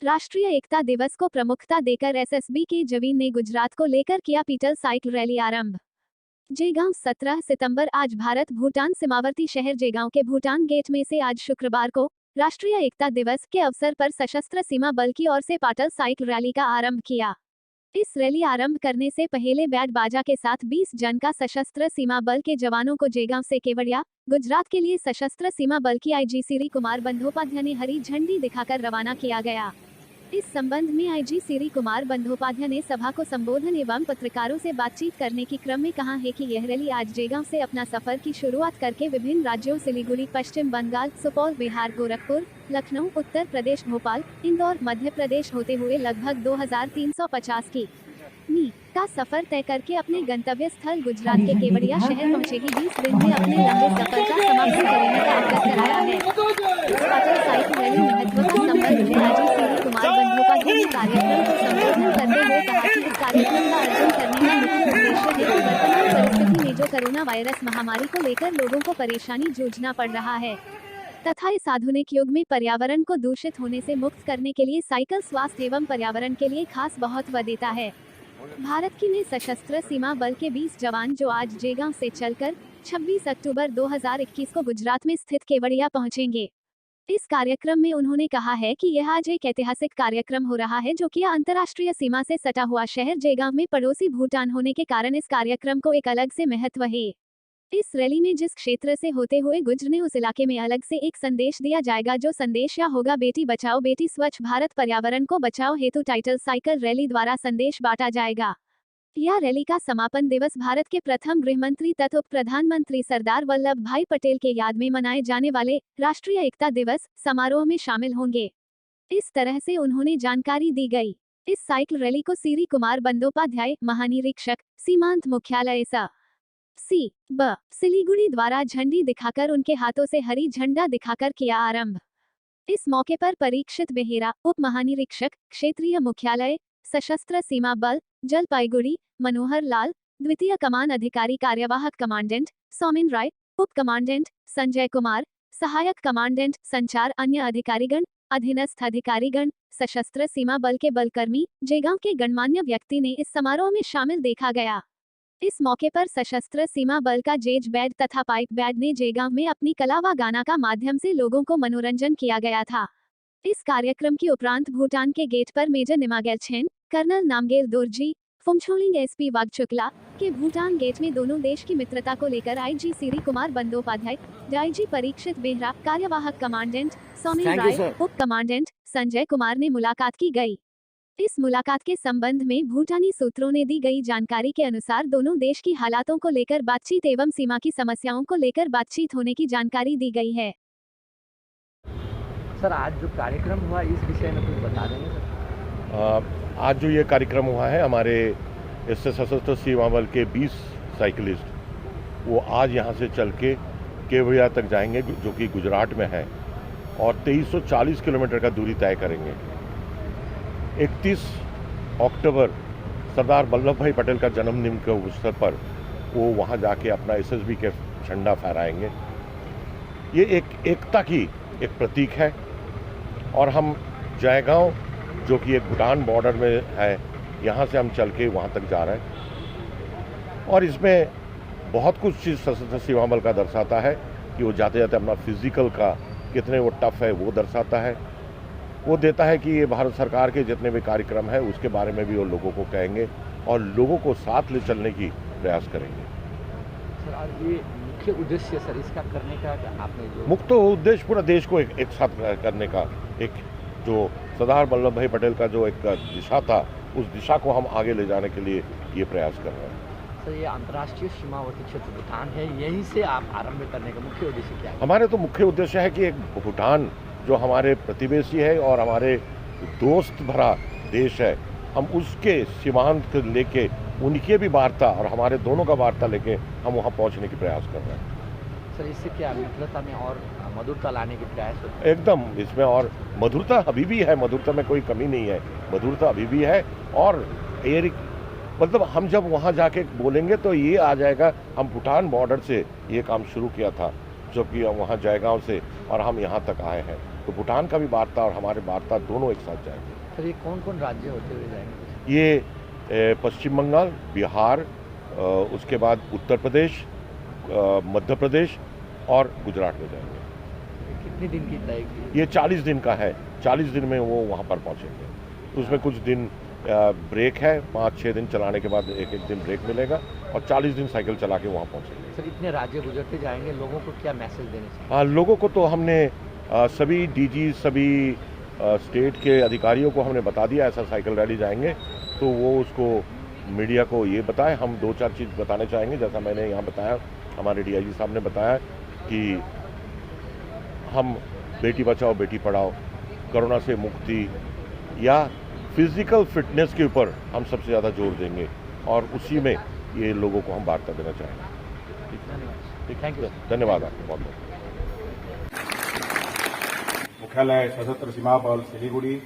राष्ट्रीय एकता दिवस को प्रमुखता देकर एसएसबी के जवीन ने गुजरात को लेकर किया पीटल साइकिल रैली आरंभ। जेगांव 17 सितंबर। आज भारत भूटान सीमावर्ती शहर जेगांव के भूटान गेट में से आज शुक्रवार को राष्ट्रीय एकता दिवस के अवसर पर सशस्त्र सीमा बल की ओर से पाटल साइकिल रैली का आरंभ किया। इस रैली आरंभ करने से पहले बैंड बाजा के साथ 20 जन का सशस्त्र सीमा बल के जवानों को जेगांव से केवड़िया गुजरात के लिए सशस्त्र सीमा बल की आईजी श्री कुमार बंदोपाध्याय ने हरी झंडी दिखाकर रवाना किया गया। इस संबंध में आईजी श्री कुमार बंदोपाध्याय ने सभा को संबोधन एवं पत्रकारों से बातचीत करने के क्रम में कहा है कि यह रैली आज जेगांव से अपना सफर की शुरुआत करके विभिन्न राज्यों सिलीगुड़ी, पश्चिम बंगाल, सुपौल, बिहार, गोरखपुर, लखनऊ, उत्तर प्रदेश, भोपाल, इंदौर, मध्य प्रदेश होते हुए लगभग 2350 किमी का सफर तय करके अपने गंतव्य स्थल गुजरात के केवड़िया शहर पहुंचेगी। 20 दिन में अपने लंबे सफर का समापन करने का अवसर कराया है। इस पाटल साइकिल रैली महत्व का संबंध में आईजी श्री कुमार बंदोपाध्याय ने कार्यक्रम को संबोधन करते हुए कहा कि इस कार्यक्रम का आयोजन करने का मुख्य उद्देश्य है वर्तमान परिस्थिति में जो कोरोना वायरस महामारी को लेकर लोगों को परेशानी जूझना पड़ रहा है तथा इस आधुनिक युग में पर्यावरण को दूषित होने से मुक्त करने के लिए साइकिल स्वास्थ्य एवं पर्यावरण के लिए खास महत्व देता है। भारत की ने सशस्त्र सीमा बल के 20 जवान जो आज जेगांव से चलकर 26 अक्टूबर 2021 को गुजरात में स्थित केवड़िया पहुंचेंगे। इस कार्यक्रम में उन्होंने कहा है कि यह आज एक ऐतिहासिक कार्यक्रम हो रहा है जो कि अंतर्राष्ट्रीय सीमा से सटा हुआ शहर जेगांव में पड़ोसी भूटान होने के कारण इस कार्यक्रम को एक अलग से महत्व है। इस रैली में जिस क्षेत्र से होते हुए गुजरने उस इलाके में अलग से एक संदेश दिया जाएगा जो संदेश यह होगा बेटी बचाओ बेटी स्वच्छ भारत पर्यावरण को बचाओ हेतु टाइटल साइकिल रैली द्वारा संदेश बांटा जाएगा। यह रैली का समापन दिवस भारत के प्रथम गृहमंत्री तथा उप प्रधानमंत्री सरदार वल्लभ भाई पटेल के याद में मनाए जाने वाले राष्ट्रीय एकता दिवस समारोह में शामिल होंगे। इस तरह से उन्होंने जानकारी दी गई। इस साइकिल रैली को श्री कुमार बंदोपाध्याय महानिरीक्षक सीमांत मुख्यालय सिलीगुड़ी द्वारा झंडी दिखाकर उनके हाथों से हरी झंडा दिखाकर किया आरंभ। इस मौके पर परीक्षित बेहेरा उप महानिरीक्षक क्षेत्रीय मुख्यालय सशस्त्र सीमा बल जलपाईगुड़ी, मनोहर लाल, द्वितीय कमान अधिकारी कार्यवाहक कमांडेंट सौमिन राय, उप कमांडेंट संजय कुमार, सहायक कमांडेंट संचार, अन्य अधिकारीगण, अधीनस्थ अधिकारीगण, सशस्त्र सीमा बल के बलकर्मी, जेगांव के गणमान्य व्यक्ति ने इस समारोह में शामिल देखा गया। इस मौके पर सशस्त्र सीमा बल का जेज बैंड तथा पाइप बैंड ने जेगांव में अपनी कला व गाना का माध्यम से लोगों को मनोरंजन किया गया था। इस कार्यक्रम के उपरांत भूटान के गेट पर major निमागेल छेन, colonel Namgyal Dorjee, फुमछोलिंग SP वागचुकला के भूटान गेट में दोनों देश की मित्रता को लेकर आईजी श्री कुमार बंदोपाध्याय, आईजी परीक्षित बेहरा, कार्यवाहक कमांडेंट सौमिन राय, उप कमांडेंट संजय कुमार ने मुलाकात की गई। इस मुलाकात के संबंध में भूटानी सूत्रों ने दी गई जानकारी के अनुसार दोनों देश की हालातों को लेकर बातचीत एवं सीमा की समस्याओं को लेकर बातचीत होने की जानकारी दी गई है। सर, आज जो कार्यक्रम हुआ इस विषय में कुछ बता देंगे सर? आज जो ये कार्यक्रम हुआ है हमारे इससे सशस्त्र सीमा बल के 20 साइकिलिस्ट वो आज यहाँ से चल के केवड़िया तक जाएंगे जो कि गुजरात में है और 2340 किलोमीटर का दूरी तय करेंगे। 31 अक्टूबर सरदार वल्लभ भाई पटेल का जन्मदिन के अवसर पर वो वहाँ जाके अपना एसएसबी के झंडा फहराएंगे। ये एक एकता की एक प्रतीक है और हम जयगांव जो कि एक भूटान बॉर्डर में है यहाँ से हम चल के वहाँ तक जा रहे हैं और इसमें बहुत कुछ चीज़ सशस्त्र सीमा बल का दर्शाता है कि वो जाते जाते अपना फिजिकल का कितने वो टफ है वो दर्शाता है। वो देता है कि ये भारत सरकार के जितने भी कार्यक्रम है उसके बारे में भी वो लोगों को कहेंगे और लोगों को साथ ले चलने की प्रयास करेंगे। सर, और ये मुख्य उद्देश्य सर इसका करने का आपने जो मुख्य उद्देश्य पूरा देश को एक साथ करने का, एक जो सरदार वल्लभ भाई पटेल का जो एक दिशा था उस दिशा को हम आगे ले जाने के लिए ये प्रयास कर रहे हैं। सर, ये अंतर्राष्ट्रीय सीमावर्ती क्षेत्र भूटान है, यहीं से आप आरंभ करने का मुख्य उद्देश्य क्या है? हमारे तो मुख्य उद्देश्य है कि एक भूटान जो हमारे प्रतिवेशी है और हमारे दोस्त भरा देश है, हम उसके सीमांत को लेके उनके भी वार्ता और हमारे दोनों का वार्ता लेके हम वहाँ पहुँचने की प्रयास कर रहे हैं। सर, इससे क्या मित्रता में और मधुरता लाने की प्रयास होता है? एकदम, इसमें और मधुरता अभी भी है, मधुरता में कोई कमी नहीं है, मधुरता अभी भी है। और ये मतलब हम जब वहाँ जाके बोलेंगे तो ये आ जाएगा हम भूटान बॉर्डर से ये काम शुरू किया था जबकि वहाँ जयगांव से और हम यहाँ तक आए हैं। तो भूटान का भी वार्ता और हमारे वार्ता दोनों एक साथ जाएंगे। सर ये कौन कौन राज्य होते हुए जाएंगे? ये पश्चिम बंगाल, बिहार, उसके बाद उत्तर प्रदेश, मध्य प्रदेश और गुजरात में जाएंगे। कितने दिन की तय की? ये 40 दिन का है। 40 दिन में वो वहाँ पर पहुँचेंगे। तो उसमें कुछ दिन ब्रेक है, 5-6 दिन चलाने के बाद एक दिन ब्रेक मिलेगा और 40 दिन साइकिल चला के वहाँ पहुँचेंगे। सर इतने राज्य गुजरते जाएंगे, लोगों को क्या मैसेज देने चाहिए? हाँ, लोगों को तो हमने सभी डीजी, सभी स्टेट के अधिकारियों को हमने बता दिया ऐसा साइकिल रैली जाएंगे, तो वो उसको मीडिया को ये बताएं। हम 2-4 चीज़ बताने चाहेंगे। जैसा मैंने यहाँ बताया, हमारे डीआईजी साहब ने बताया कि हम बेटी बचाओ बेटी पढ़ाओ, कोरोना से मुक्ति या फिजिकल फिटनेस के ऊपर हम सबसे ज़्यादा जोर देंगे और उसी में ये लोगों को हम वार्ता देना चाहेंगे। धन्यवाद। Thank you. धन्यवाद आपको बहुत बहुत। मुख्यालय सशस्त्र सीमा बल सिलीगुड़ी,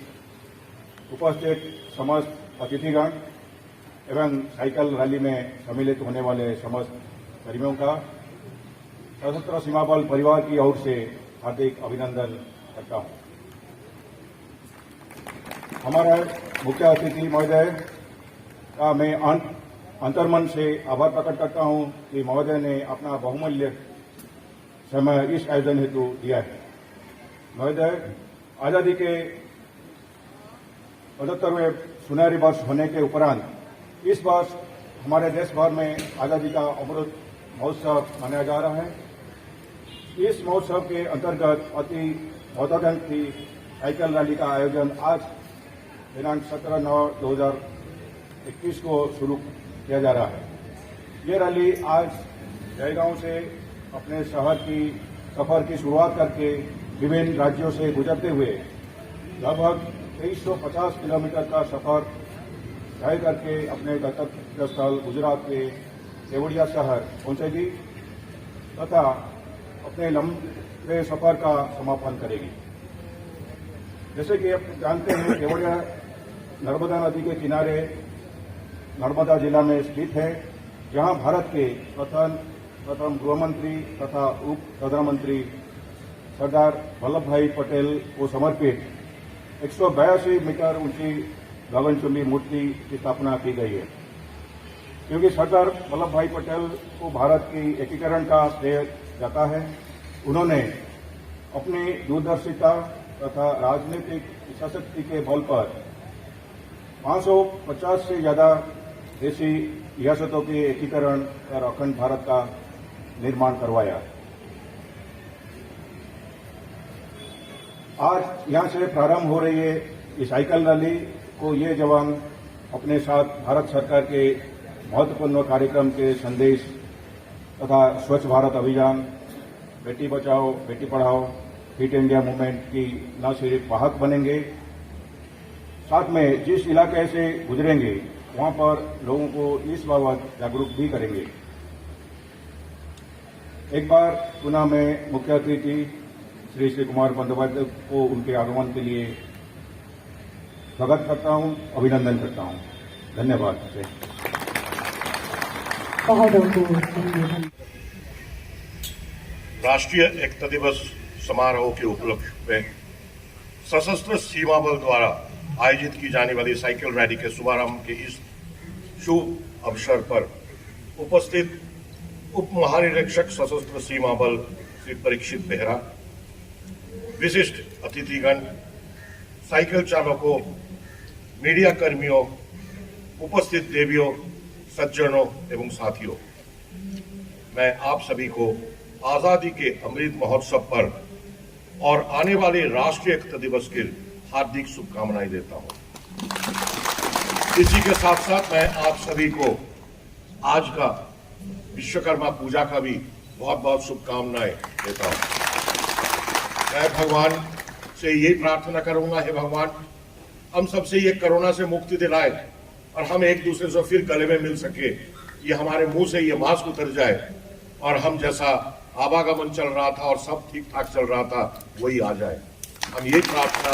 उपस्थित समस्त अतिथिगण एवं साइकिल रैली में सम्मिलित होने वाले समस्त कर्मियों का सशस्त्र सीमा बल परिवार की ओर से हार्दिक अभिनंदन करता हूं। हमारे मुख्य अतिथि महोदय का मैं अंतर्मन से आभार प्रकट करता हूं कि महोदय ने अपना बहुमूल्य समय इस आयोजन हेतु दिया है। महोदय, आजादी के 75वें सुनहरी वर्ष होने के उपरांत इस वर्ष हमारे देश भर में आजादी का अमृत महोत्सव मनाया जा रहा है। इस महोत्सव के अंतर्गत अति महत्वाकांक्षी साइकिल रैली का आयोजन आज दिनांक 17/9/2021 को शुरू किया जा रहा है। ये रैली आज जयगांव से अपने शहर की सफर की शुरुआत करके विभिन्न राज्यों से गुजरते हुए लगभग 2350 किलोमीटर का सफर तय करके अपने गंतव्य स्थल गुजरात के केवड़िया शहर पहुंचेगी तथा अपने लंबे सफर का समापन करेगी। जैसे कि आप जानते हैं, केवड़िया नर्मदा नदी के किनारे नर्मदा जिला में स्थित है, जहां भारत के प्रथम गृहमंत्री तथा उप प्रधानमंत्री सरदार वल्लभ भाई पटेल को समर्पित 182 मीटर ऊंची गगनचुंबी मूर्ति की स्थापना की गई है। क्योंकि सरदार वल्लभ भाई पटेल को भारत की एकीकरण का श्रेय जाता है, उन्होंने अपनी दूरदर्शिता तथा राजनीतिक शक्ति के बल पर 550 से ज्यादा देशी रियासतों के एकीकरण और अखंड भारत का निर्माण करवाया। आज यहां से प्रारंभ हो रही है इस साइकिल रैली को ये जवान अपने साथ भारत सरकार के महत्वपूर्ण कार्यक्रम के संदेश तथा स्वच्छ भारत अभियान, Beti Bachao Beti Padhao, fit India movement की न सिर्फ वाहक बनेंगे, साथ में जिस इलाके से गुजरेंगे वहां पर लोगों को इस बाबत जागरूक भी करेंगे। एक बार पुनः मैं मुख्य अतिथि श्री कुमार बंदोपाध्याय को उनके आगमन के लिए स्वागत करता हूं, अभिनंदन करता हूं। धन्यवाद। राष्ट्रीय एकता दिवस समारोह के उपलक्ष्य में सशस्त्र सीमा बल द्वारा आयोजित की जाने वाली साइकिल रैली के शुभारंभ के इस शुभ अवसर पर उपस्थित उप महानिरीक्षक सशस्त्र सीमा बल श्री परीक्षित बेहरा, विशिष्ट अतिथिगण, साइकिल चालकों, मीडिया कर्मियों, उपस्थित देवियों, सज्जनों एवं साथियों, मैं आप सभी को आजादी के अमृत महोत्सव पर और आने वाले राष्ट्रीय एकता दिवस के हार्दिक शुभकामनाएं देता हूं। इसी के साथ साथ मैं आप सभी को आज का विश्वकर्मा पूजा का भी बहुत बहुत शुभकामनाएं देता हूं। मैं भगवान से यही प्रार्थना करूंगा, हे भगवान, हम सबसे ये कोरोना से मुक्ति दिलाए और हम एक दूसरे से फिर गले में मिल सके, ये हमारे मुंह से ये मास्क उतर जाए और हम जैसा आवागमन चल रहा था और सब ठीक ठाक चल रहा था वही आ जाए। हम ये प्रार्थना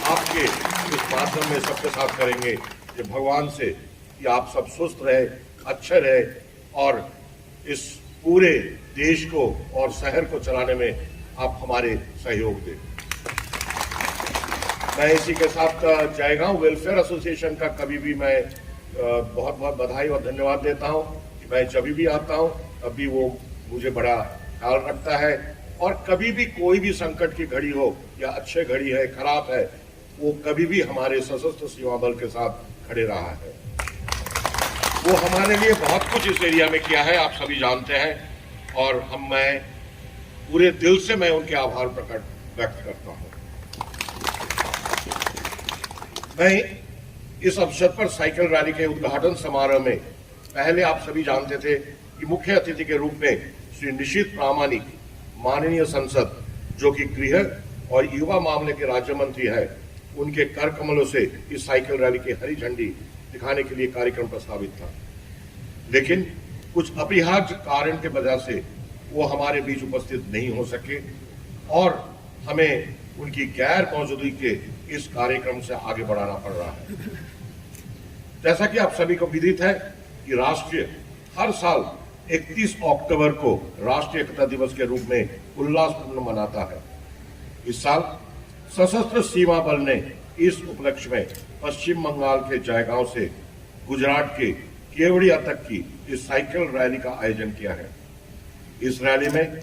आपके इस माध्यम में सबके साथ करेंगे कि भगवान से कि आप सब स्वस्थ रहे, अच्छे रहे और इस पूरे देश को और शहर को चलाने में आप हमारे सहयोग दें। मैं इसी के साथ जयगांव वेलफेयर एसोसिएशन का कभी भी मैं बहुत बहुत बधाई और धन्यवाद देता हूं कि मैं जब भी आता हूं तब भी वो मुझे बड़ा ख्याल रखता है, और कभी भी कोई भी संकट की घड़ी हो या अच्छे घड़ी है खराब है, वो कभी भी हमारे सशस्त्र सीमा बल के साथ खड़े रहा है। वो हमारे लिए बहुत कुछ इस एरिया में किया है, आप सभी जानते हैं, और मैं पूरे दिल से मैं उनके आभार व्यक्त करता हूं। मैं इस अवसर पर साइकिल रैली के उद्घाटन समारोह में पहले आप सभी जानते थे कि मुख्य अतिथि के रूप में श्री निशित प्रामाणिक, माननीय संसद, जो कि गृह और युवा मामले के राज्य मंत्री है, उनके कर कमलों से इस साइकिल रैली की हरी झंडी दिखाने के लिए कार्यक्रम प्रस्तावित था, लेकिन कुछ अपरिहार्य कारण के वजह से वो हमारे बीच उपस्थित नहीं हो सके और हमें उनकी गैर मौजूदगी के इस कार्यक्रम से आगे बढ़ाना पड़ रहा है। जैसा कि आप सभी को विदित है कि राष्ट्रीय हर साल 31 अक्टूबर को राष्ट्रीय एकता दिवस के रूप में उल्लासपूर्ण मनाता है। इस साल सशस्त्र सीमा बल ने इस उपलक्ष्य में पश्चिम बंगाल के जयगांव से गुजरात के केवड़िया तक की इस साइकिल रैली का आयोजन किया है। इस रैली में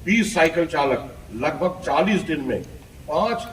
20 साइकिल चालक लगभग 40 दिन में 5